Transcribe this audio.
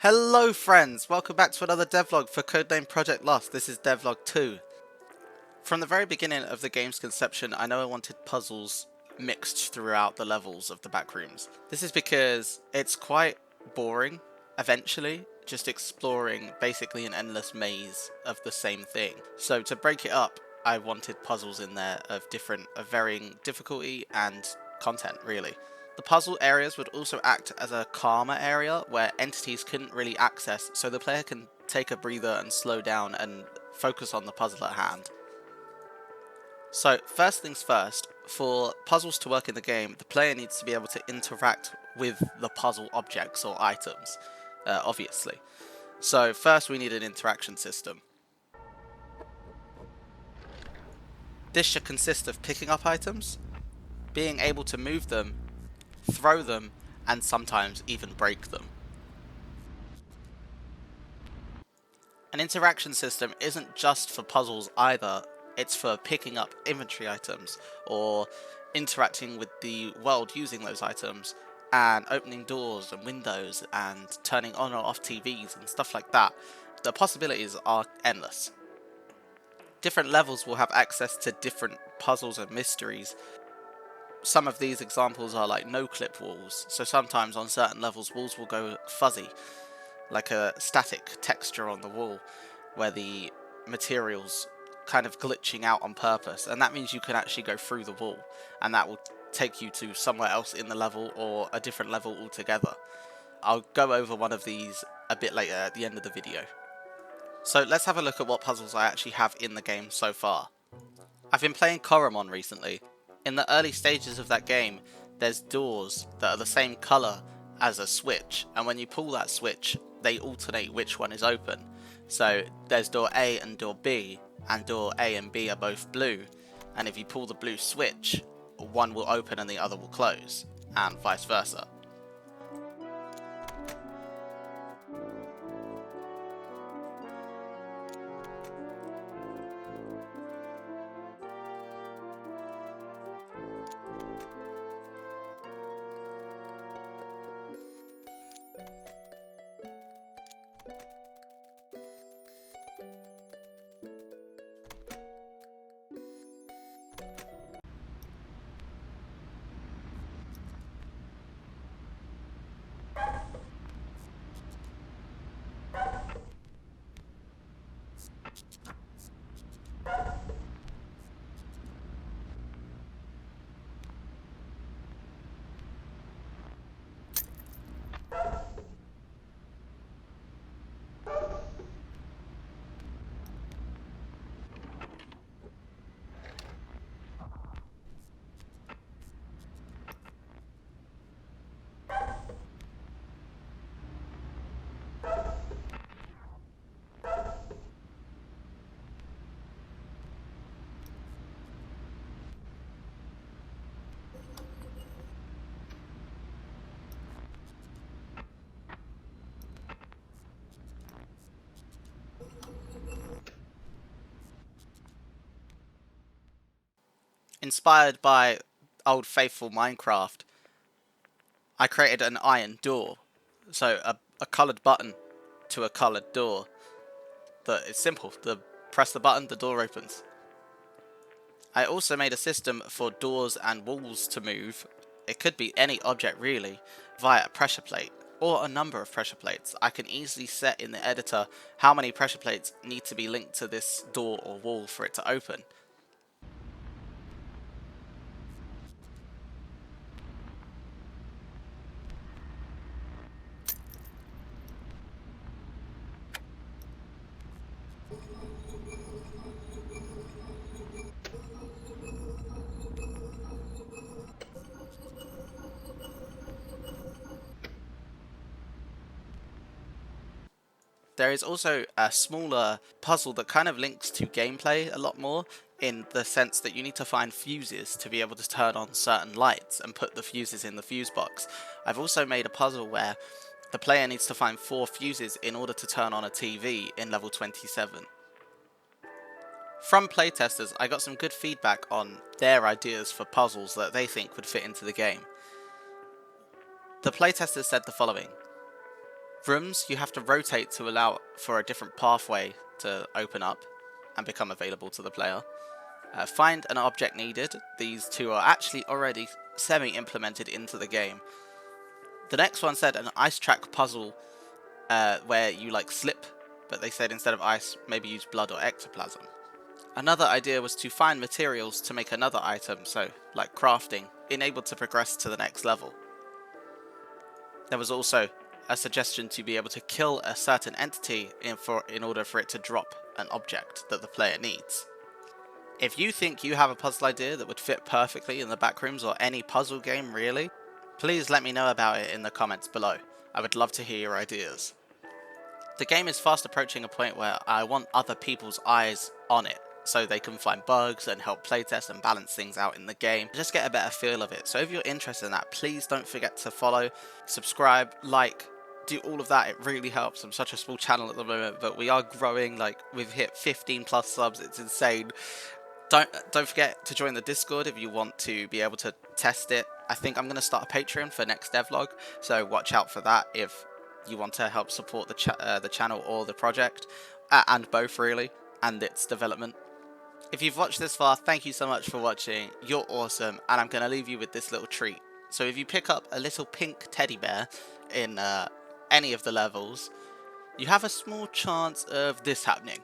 Hello friends, welcome back to another devlog for Codename Project Lost. This is devlog 2. From the very beginning of the game's conception, I know I wanted puzzles mixed throughout the levels of the back rooms. This is because it's quite boring, eventually, just exploring basically an endless maze of the same thing. So to break it up, I wanted puzzles in there of varying difficulty and content, really. The puzzle areas would also act as a calmer area where entities couldn't really access, so the player can take a breather and slow down and focus on the puzzle at hand. So first things first, for puzzles to work in the game, the player needs to be able to interact with the puzzle objects or items, obviously. So first we need an interaction system. This should consist of picking up items, being able to move them, throw them, and sometimes even break them. An interaction system isn't just for puzzles either, it's for picking up inventory items, or interacting with the world using those items, and opening doors and windows, and turning on or off TVs and stuff like that. The possibilities are endless. Different levels will have access to different puzzles and mysteries. Some of these examples are like no-clip walls, so sometimes on certain levels walls will go fuzzy, like a static texture on the wall where the material's kind of glitching out on purpose, and that means you can actually go through the wall and that will take you to somewhere else in the level or a different level altogether. I'll go over one of these a bit later at the end of the video. So let's have a look at what puzzles I actually have in the game so far. I've been playing Koromon recently. In the early stages of that game, there's doors that are the same colour as a switch, and when you pull that switch, they alternate which one is open. So there's door A and door B, and door A and B are both blue, and if you pull the blue switch, one will open and the other will close, and vice versa. Inspired by old faithful Minecraft, I created an iron door, so a coloured button to a coloured door. It's simple. Press the button, the door opens. I also made a system for doors and walls to move. It could be any object really, via a pressure plate, or a number of pressure plates. I can easily set in the editor how many pressure plates need to be linked to this door or wall for it to open. There is also a smaller puzzle that kind of links to gameplay a lot more, in the sense that you need to find fuses to be able to turn on certain lights and put the fuses in the fuse box. I've also made a puzzle where the player needs to find 4 fuses in order to turn on a TV in level 27. From playtesters, I got some good feedback on their ideas for puzzles that they think would fit into the game. The playtesters said the following: Rooms you have to rotate to allow for a different pathway to open up and become available to the player. Find an object needed. These two are actually already semi-implemented into the game. The next one said an ice track puzzle where you like slip, but they said instead of ice, maybe use blood or ectoplasm. Another idea was to find materials to make another item, so like crafting, being able to progress to the next level. There was also a suggestion to be able to kill a certain entity in order for it to drop an object that the player needs. If you think you have a puzzle idea that would fit perfectly in the Backrooms or any puzzle game really, please let me know about it in the comments below. I would love to hear your ideas. The game is fast approaching a point where I want other people's eyes on it, so they can find bugs and help playtest and balance things out in the game. Just get a better feel of it. So if you're interested in that, please don't forget to follow, subscribe, like, do all of that. It really helps. I'm such a small channel at the moment, but we are growing. Like, we've hit 15 plus subs. It's insane. Don't forget to join the Discord if you want to be able to test it. I think I'm going to start a Patreon for next devlog, so watch out for that if you want to help support the channel or the project, and both really, and its development. If you've watched this far, thank you so much for watching. You're awesome, and I'm going to leave you with this little treat. So if you pick up a little pink teddy bear in any of the levels, you have a small chance of this happening.